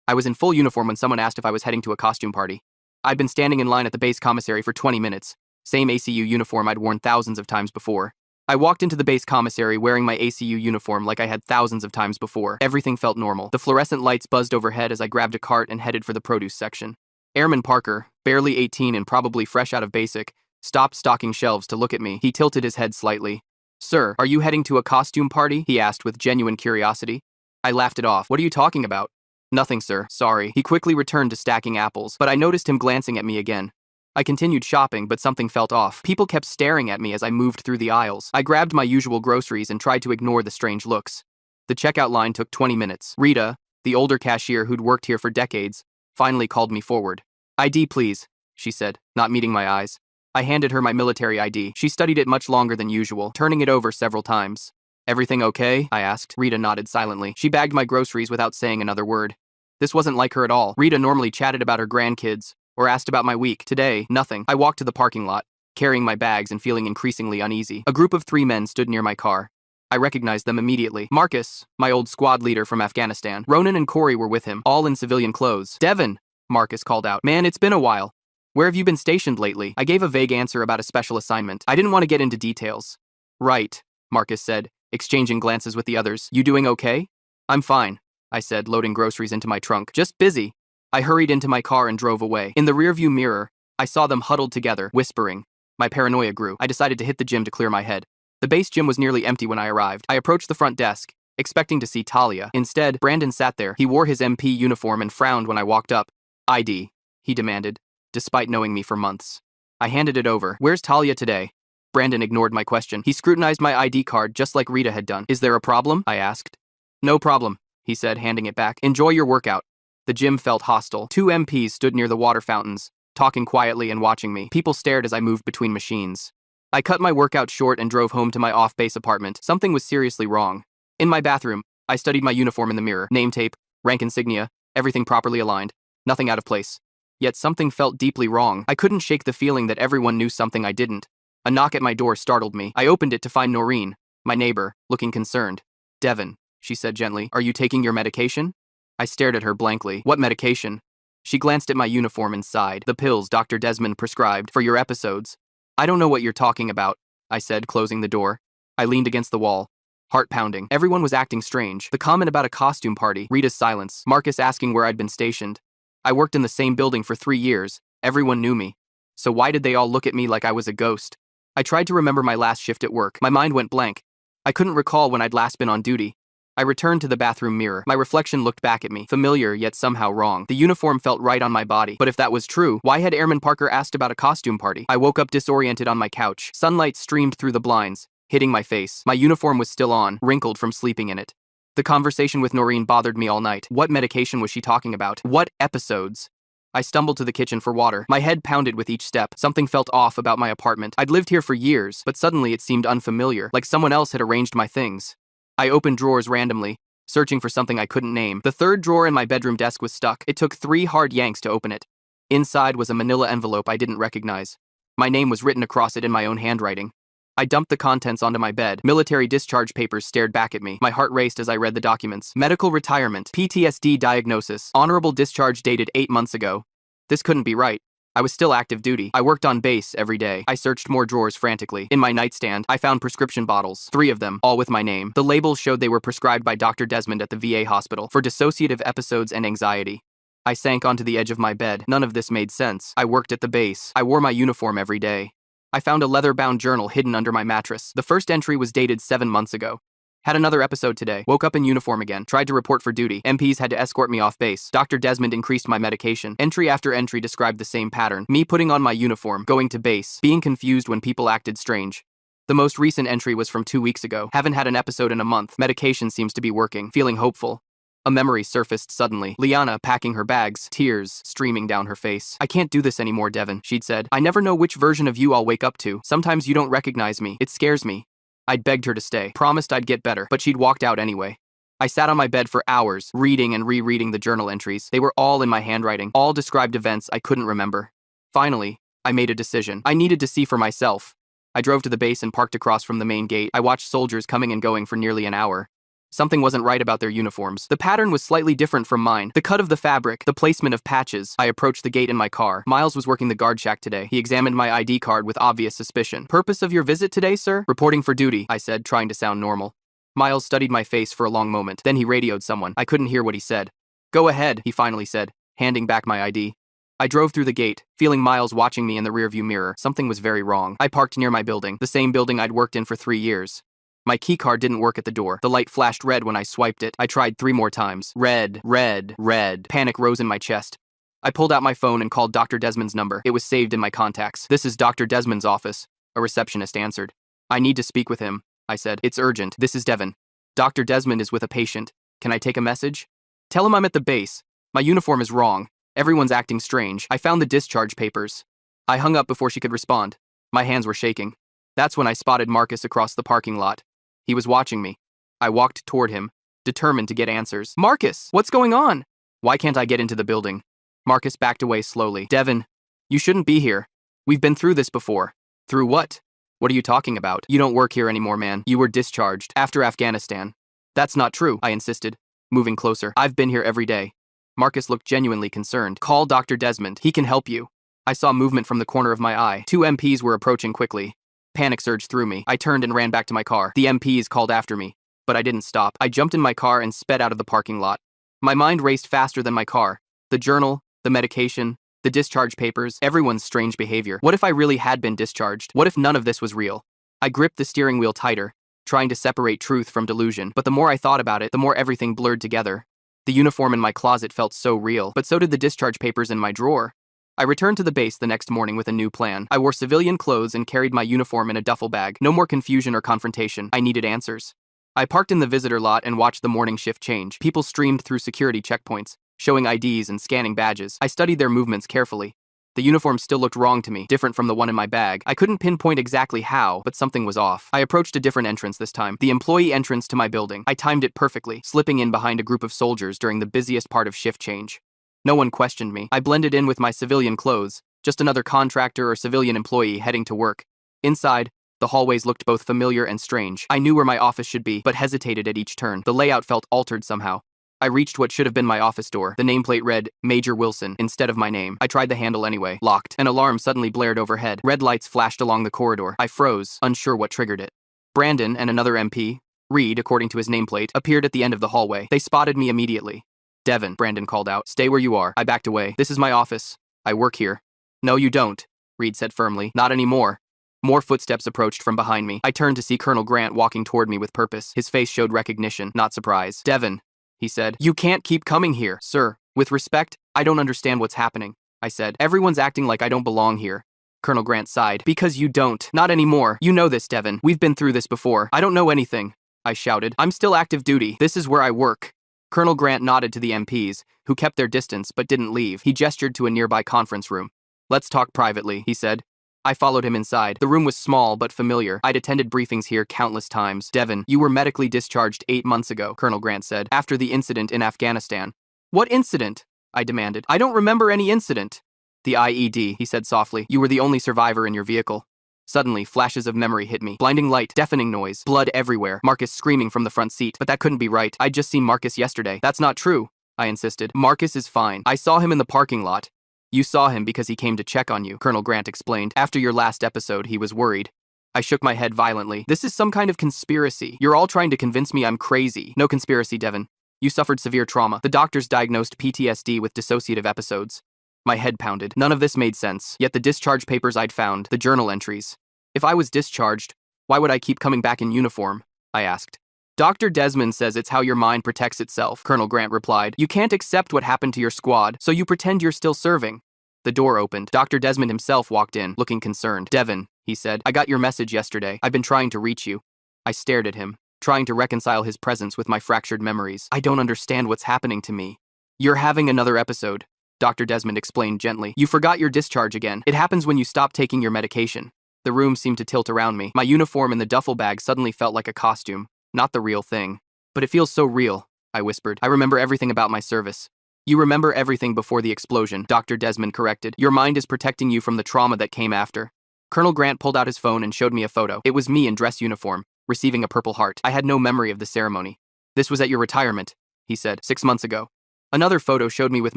I was in full uniform when someone asked if I was heading to a costume party. I'd been standing in line at the base commissary for 20 minutes, same ACU uniform I'd worn thousands of times before. I walked into the base commissary wearing my ACU uniform like I had thousands of times before. Everything felt normal. The fluorescent lights buzzed overhead as I grabbed a cart and headed for the produce section. Airman Parker, barely 18 and probably fresh out of basic, stopped stocking shelves to look at me. He tilted his head slightly. "Sir, are you heading to a costume party?" he asked with genuine curiosity. I laughed it off. "What are you talking about?" "Nothing, sir. Sorry." He quickly returned to stacking apples, but I noticed him glancing at me again. I continued shopping, but something felt off. People kept staring at me as I moved through the aisles. I grabbed my usual groceries and tried to ignore the strange looks. The checkout line took 20 minutes. Rita, the older cashier who'd worked here for decades, finally called me forward. "ID, please," she said, not meeting my eyes. I handed her my military ID. She studied it much longer than usual, turning it over several times. "Everything okay?" I asked. Rita nodded silently. She bagged my groceries without saying another word. This wasn't like her at all. Rita normally chatted about her grandkids, or asked about my week. Today, nothing. I walked to the parking lot, carrying my bags and feeling increasingly uneasy. A group of 3 men stood near my car. I recognized them immediately. Marcus, my old squad leader from Afghanistan. Ronan and Corey were with him, all in civilian clothes. "Devin," Marcus called out. "Man, it's been a while. Where have you been stationed lately?" I gave a vague answer about a special assignment. I didn't want to get into details. "Right," Marcus said, exchanging glances with the others. "You doing okay?" "I'm fine," I said, loading groceries into my trunk. "Just busy." I hurried into my car and drove away. In the rearview mirror, I saw them huddled together, whispering. My paranoia grew. I decided to hit the gym to clear my head. The base gym was nearly empty when I arrived. I approached the front desk, expecting to see Talia. Instead, Brandon sat there. He wore his MP uniform and frowned when I walked up. "ID," he demanded, despite knowing me for months. I handed it over. "Where's Talia today?" Brandon ignored my question. He scrutinized my ID card just like Rita had done. "Is there a problem?" I asked. "No problem," he said, handing it back. "Enjoy your workout." The gym felt hostile. 2 MPs stood near the water fountains, talking quietly and watching me. People stared as I moved between machines. I cut my workout short and drove home to my off-base apartment. Something was seriously wrong. In my bathroom, I studied my uniform in the mirror. Name tape, rank insignia, everything properly aligned. Nothing out of place. Yet something felt deeply wrong. I couldn't shake the feeling that everyone knew something I didn't. A knock at my door startled me. I opened it to find Noreen, my neighbor, looking concerned. "Devin," she said gently, "are you taking your medication?" I stared at her blankly. "What medication?" She glanced at my uniform and sighed. "The pills Dr. Desmond prescribed for your episodes." "I don't know what you're talking about," I said, closing the door. I leaned against the wall, heart pounding. Everyone was acting strange. The comment about a costume party, Rita's silence, Marcus asking where I'd been stationed. I worked in the same building for 3 years. Everyone knew me. So why did they all look at me like I was a ghost? I tried to remember my last shift at work. My mind went blank. I couldn't recall when I'd last been on duty. I returned to the bathroom mirror. My reflection looked back at me, familiar yet somehow wrong. The uniform felt right on my body. But if that was true, why had Airman Parker asked about a costume party? I woke up disoriented on my couch. Sunlight streamed through the blinds, hitting my face. My uniform was still on, wrinkled from sleeping in it. The conversation with Noreen bothered me all night. What medication was she talking about? What episodes? I stumbled to the kitchen for water. My head pounded with each step. Something felt off about my apartment. I'd lived here for years, but suddenly it seemed unfamiliar, like someone else had arranged my things. I opened drawers randomly, searching for something I couldn't name. The 3rd drawer in my bedroom desk was stuck. It took 3 hard yanks to open it. Inside was a manila envelope I didn't recognize. My name was written across it in my own handwriting. I dumped the contents onto my bed. Military discharge papers stared back at me. My heart raced as I read the documents. Medical retirement, PTSD diagnosis, honorable discharge dated 8 months ago. This couldn't be right. I was still active duty. I worked on base every day. I searched more drawers frantically. In my nightstand, I found prescription bottles, 3 of them, all with my name. The labels showed they were prescribed by Dr. Desmond at the VA hospital for dissociative episodes and anxiety. I sank onto the edge of my bed. None of this made sense. I worked at the base. I wore my uniform every day. I found a leather-bound journal hidden under my mattress. The first entry was dated 7 months ago. Had another episode today. Woke up in uniform again. Tried to report for duty. MPs had to escort me off base. Dr. Desmond increased my medication. Entry after entry described the same pattern. Me putting on my uniform, going to base, being confused when people acted strange. The most recent entry was from 2 weeks ago. Haven't had an episode in a month. Medication seems to be working. Feeling hopeful. A memory surfaced suddenly. Liana packing her bags, tears streaming down her face. "I can't do this anymore, Devin," she'd said. "I never know which version of you I'll wake up to. Sometimes you don't recognize me. It scares me." I'd begged her to stay, promised I'd get better, but she'd walked out anyway. I sat on my bed for hours, reading and rereading the journal entries. They were all in my handwriting, all described events I couldn't remember. Finally, I made a decision. I needed to see for myself. I drove to the base and parked across from the main gate. I watched soldiers coming and going for nearly an hour. Something wasn't right about their uniforms. The pattern was slightly different from mine. The cut of the fabric, the placement of patches. I approached the gate in my car. Miles was working the guard shack today. He examined my ID card with obvious suspicion. Purpose of your visit today, sir? Reporting for duty, I said, trying to sound normal. Miles studied my face for a long moment. Then he radioed someone. I couldn't hear what he said. Go ahead, he finally said, handing back my ID. I drove through the gate, feeling Miles watching me in the rearview mirror. Something was very wrong. I parked near my building, the same building I'd worked in for 3 years. My keycard didn't work at the door. The light flashed red when I swiped it. I tried 3 more times. Red, red, red. Panic rose in my chest. I pulled out my phone and called Dr. Desmond's number. It was saved in my contacts. This is Dr. Desmond's office, a receptionist answered. I need to speak with him, I said. It's urgent. This is Devin. Dr. Desmond is with a patient. Can I take a message? Tell him I'm at the base. My uniform is wrong. Everyone's acting strange. I found the discharge papers. I hung up before she could respond. My hands were shaking. That's when I spotted Marcus across the parking lot. He was watching me. I walked toward him, determined to get answers. Marcus, what's going on? Why can't I get into the building? Marcus backed away slowly. Devin, you shouldn't be here. We've been through this before. Through what? What are you talking about? You don't work here anymore, man. You were discharged after Afghanistan. That's not true, I insisted, moving closer. I've been here every day. Marcus looked genuinely concerned. Call Dr. Desmond. He can help you. I saw movement from the corner of my eye. 2 MPs were approaching quickly. Panic surged through me. I turned and ran back to my car. The MPs called after me, but I didn't stop. I jumped in my car and sped out of the parking lot. My mind raced faster than my car. The journal, the medication, the discharge papers, everyone's strange behavior. What if I really had been discharged? What if none of this was real? I gripped the steering wheel tighter, trying to separate truth from delusion. But the more I thought about it, the more everything blurred together. The uniform in my closet felt so real, but so did the discharge papers in my drawer. I returned to the base the next morning with a new plan. I wore civilian clothes and carried my uniform in a duffel bag. No more confusion or confrontation. I needed answers. I parked in the visitor lot and watched the morning shift change. People streamed through security checkpoints, showing IDs and scanning badges. I studied their movements carefully. The uniform still looked wrong to me, different from the one in my bag. I couldn't pinpoint exactly how, but something was off. I approached a different entrance this time, the employee entrance to my building. I timed it perfectly, slipping in behind a group of soldiers during the busiest part of shift change. No one questioned me. I blended in with my civilian clothes, just another contractor or civilian employee heading to work. Inside, the hallways looked both familiar and strange. I knew where my office should be, but hesitated at each turn. The layout felt altered somehow. I reached what should have been my office door. The nameplate read, Major Wilson, instead of my name. I tried the handle anyway. Locked. An alarm suddenly blared overhead. Red lights flashed along the corridor. I froze, unsure what triggered it. Brandon and another MP, Reed, according to his nameplate, appeared at the end of the hallway. They spotted me immediately. Devin, Brandon called out. Stay where you are. I backed away. This is my office. I work here. No, you don't, Reed said firmly. Not anymore. More footsteps approached from behind me. I turned to see Colonel Grant walking toward me with purpose. His face showed recognition, not surprise. Devin, he said. You can't keep coming here. Sir, with respect, I don't understand what's happening, I said. Everyone's acting like I don't belong here. Colonel Grant sighed. Because you don't. Not anymore. You know this, Devin. We've been through this before. I don't know anything, I shouted. I'm still active duty. This is where I work. Colonel Grant nodded to the MPs, who kept their distance but didn't leave. He gestured to a nearby conference room. Let's talk privately, he said. I followed him inside. The room was small but familiar. I'd attended briefings here countless times. Devin, you were medically discharged 8 months ago, Colonel Grant said, after the incident in Afghanistan. What incident? I demanded. I don't remember any incident. The IED, he said softly. You were the only survivor in your vehicle. Suddenly, flashes of memory hit me. Blinding light, deafening noise, blood everywhere, Marcus screaming from the front seat. But that couldn't be right. I'd just seen Marcus yesterday. That's not true, I insisted. Marcus is fine. I saw him in the parking lot. You saw him because he came to check on you, Colonel Grant explained. After your last episode, he was worried. I shook my head violently. This is some kind of conspiracy. You're all trying to convince me I'm crazy. No conspiracy, Devin. You suffered severe trauma. The doctors diagnosed PTSD with dissociative episodes. My head pounded. None of this made sense. Yet the discharge papers I'd found, the journal entries. If I was discharged, why would I keep coming back in uniform? I asked. Dr. Desmond says it's how your mind protects itself, Colonel Grant replied. You can't accept what happened to your squad, so you pretend you're still serving. The door opened. Dr. Desmond himself walked in, looking concerned. Devin, he said, I got your message yesterday. I've been trying to reach you. I stared at him, trying to reconcile his presence with my fractured memories. I don't understand what's happening to me. You're having another episode, Dr. Desmond explained gently. You forgot your discharge again. It happens when you stop taking your medication. The room seemed to tilt around me. My uniform in the duffel bag suddenly felt like a costume, not the real thing. But it feels so real, I whispered. I remember everything about my service. You remember everything before the explosion, Dr. Desmond corrected. Your mind is protecting you from the trauma that came after. Colonel Grant pulled out his phone and showed me a photo. It was me in dress uniform, receiving a Purple Heart. I had no memory of the ceremony. This was at your retirement, he said, 6 months ago. Another photo showed me with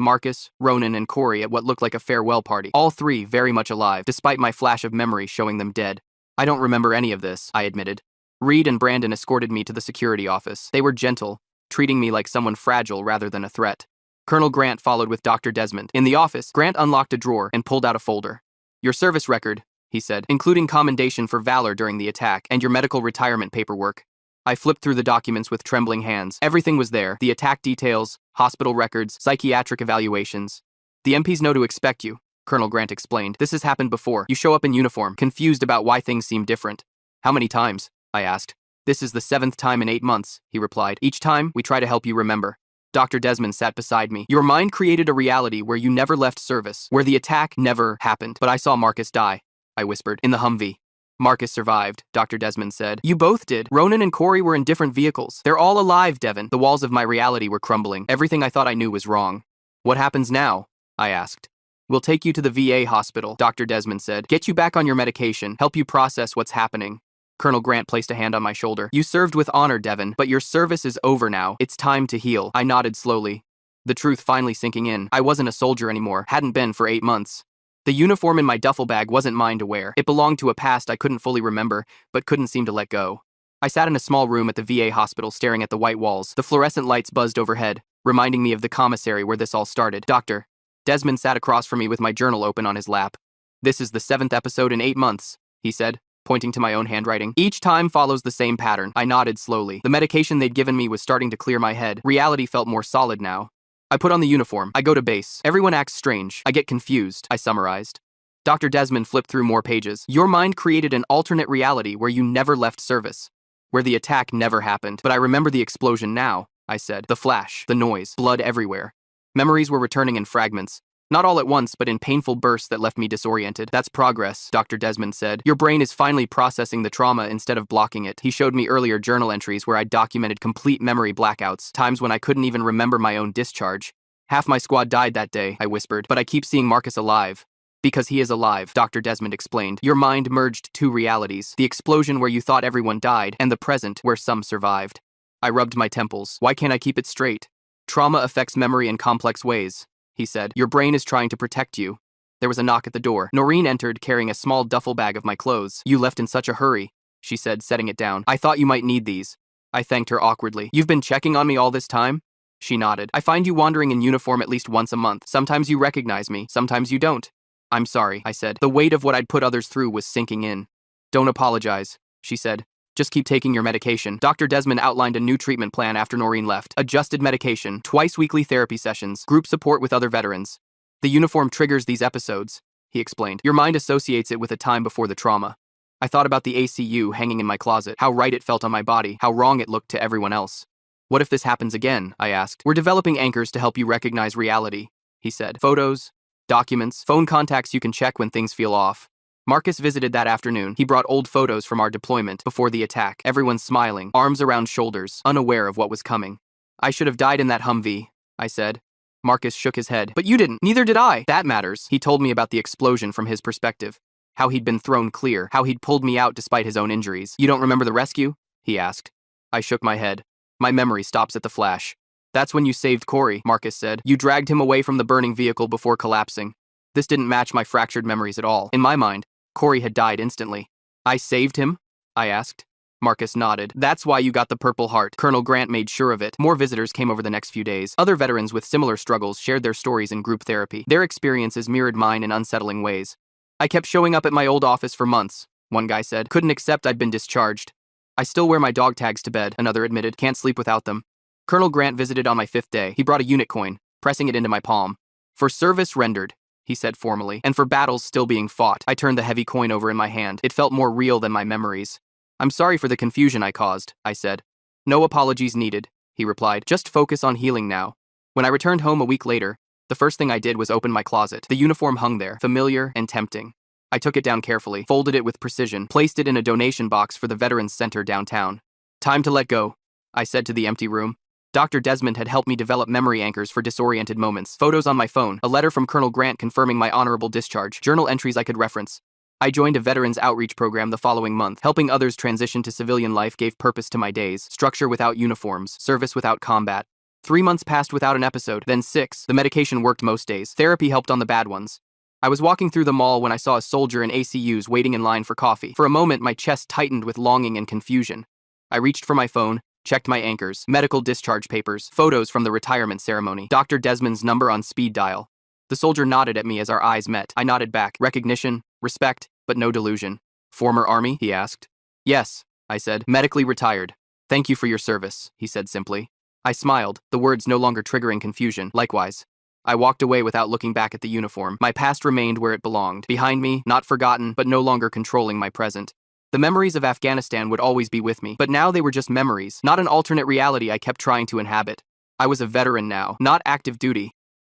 Marcus, Ronan, and Corey at what looked like a farewell party, all three very much alive, despite my flash of memory showing them dead. I don't remember any of this, I admitted. Reed and Brandon escorted me to the security office. They were gentle, treating me like someone fragile rather than a threat. Colonel Grant followed with Dr. Desmond. In the office, Grant unlocked a drawer and pulled out a folder. Your service record, he said, including commendation for valor during the attack and your medical retirement paperwork. I flipped through the documents with trembling hands. Everything was there: the attack details, hospital records, psychiatric evaluations. The MPs know to expect you, Colonel Grant explained. This has happened before. You show up in uniform, confused about why things seem different. How many times? I asked. This is the 7th time in 8 months, he replied. Each time, we try to help you remember. Dr. Desmond sat beside me. Your mind created a reality where you never left service, where the attack never happened. But I saw Marcus die, I whispered, in the Humvee. Marcus survived, Dr. Desmond said. You both did. Ronan and Corey were in different vehicles. They're all alive, Devin. The walls of my reality were crumbling. Everything I thought I knew was wrong. What happens now? I asked. We'll take you to the VA hospital, Dr. Desmond said. Get you back on your medication, help you process what's happening. Colonel Grant placed a hand on my shoulder. You served with honor, Devin, but your service is over now. It's time to heal. I nodded slowly, the truth finally sinking in. I wasn't a soldier anymore, hadn't been for 8 months. The uniform in my duffel bag wasn't mine to wear. It belonged to a past I couldn't fully remember, but couldn't seem to let go. I sat in a small room at the VA hospital staring at the white walls. The fluorescent lights buzzed overhead, reminding me of the commissary where this all started. Dr. Desmond sat across from me with my journal open on his lap. This is the 7th episode in 8 months, he said, pointing to my own handwriting. Each time follows the same pattern. I nodded slowly. The medication they'd given me was starting to clear my head. Reality felt more solid now. I put on the uniform. I go to base. Everyone acts strange. I get confused, I summarized. Dr. Desmond flipped through more pages. Your mind created an alternate reality where you never left service, where the attack never happened. But I remember the explosion now, I said. The flash, the noise, blood everywhere. Memories were returning in fragments. Not all at once, but in painful bursts that left me disoriented. That's progress, Dr. Desmond said. Your brain is finally processing the trauma instead of blocking it. He showed me earlier journal entries where I documented complete memory blackouts, times when I couldn't even remember my own discharge. Half my squad died that day, I whispered, but I keep seeing Marcus alive. Because he is alive, Dr. Desmond explained. Your mind merged 2 realities, the explosion where you thought everyone died, and the present where some survived. I rubbed my temples. Why can't I keep it straight? Trauma affects memory in complex ways, he said. Your brain is trying to protect you. There was a knock at the door. Noreen entered, carrying a small duffel bag of my clothes. You left in such a hurry, she said, setting it down. I thought you might need these. I thanked her awkwardly. You've been checking on me all this time? She nodded. I find you wandering in uniform at least once a month. Sometimes you recognize me, sometimes you don't. I'm sorry, I said. The weight of what I'd put others through was sinking in. Don't apologize, she said. Just keep taking your medication. Dr. Desmond outlined a new treatment plan after Noreen left. Adjusted medication, twice-weekly therapy sessions, group support with other veterans. The uniform triggers these episodes, he explained. Your mind associates it with a time before the trauma. I thought about the ACU hanging in my closet, how right it felt on my body, how wrong it looked to everyone else. What if this happens again? I asked. We're developing anchors to help you recognize reality, he said. Photos, documents, phone contacts you can check when things feel off. Marcus visited that afternoon. He brought old photos from our deployment before the attack. Everyone smiling, arms around shoulders, unaware of what was coming. I should have died in that Humvee, I said. Marcus shook his head. But you didn't. Neither did I. That matters. He told me about the explosion from his perspective. How he'd been thrown clear. How he'd pulled me out despite his own injuries. You don't remember the rescue? He asked. I shook my head. My memory stops at the flash. That's when you saved Corey, Marcus said. You dragged him away from the burning vehicle before collapsing. This didn't match my fractured memories at all. In my mind, Corey had died instantly. I saved him? I asked. Marcus nodded. That's why you got the Purple Heart. Colonel Grant made sure of it. More visitors came over the next few days. Other veterans with similar struggles shared their stories in group therapy. Their experiences mirrored mine in unsettling ways. I kept showing up at my old office for months, one guy said. Couldn't accept I'd been discharged. I still wear my dog tags to bed, another admitted. Can't sleep without them. Colonel Grant visited on my 5th day. He brought a unit coin, pressing it into my palm. For service rendered, he said formally, and for battles still being fought. I turned the heavy coin over in my hand. It felt more real than my memories. I'm sorry for the confusion I caused, I said. No apologies needed, he replied. Just focus on healing now. When I returned home a week later, the first thing I did was open my closet. The uniform hung there, familiar and tempting. I took it down carefully, folded it with precision, placed it in a donation box for the Veterans Center downtown. Time to let go, I said to the empty room. Dr. Desmond had helped me develop memory anchors for disoriented moments. Photos on my phone, a letter from Colonel Grant confirming my honorable discharge, journal entries I could reference. I joined a veterans outreach program the following month. Helping others transition to civilian life gave purpose to my days. Structure without uniforms, service without combat. 3 months passed without an episode, then 6. The medication worked most days. Therapy helped on the bad ones. I was walking through the mall when I saw a soldier in ACUs waiting in line for coffee. For a moment, my chest tightened with longing and confusion. I reached for my phone, checked my anchors, medical discharge papers, photos from the retirement ceremony, Dr. Desmond's number on speed dial. The soldier nodded at me as our eyes met. I nodded back. Recognition, respect, but no delusion. Former Army? He asked. Yes, I said. Medically retired. Thank you for your service, he said simply. I smiled, the words no longer triggering confusion. Likewise. I walked away without looking back at the uniform. My past remained where it belonged. Behind me, not forgotten, but no longer controlling my present. The memories of Afghanistan would always be with me, but now they were just memories, not an alternate reality I kept trying to inhabit. I was a veteran now, not active duty,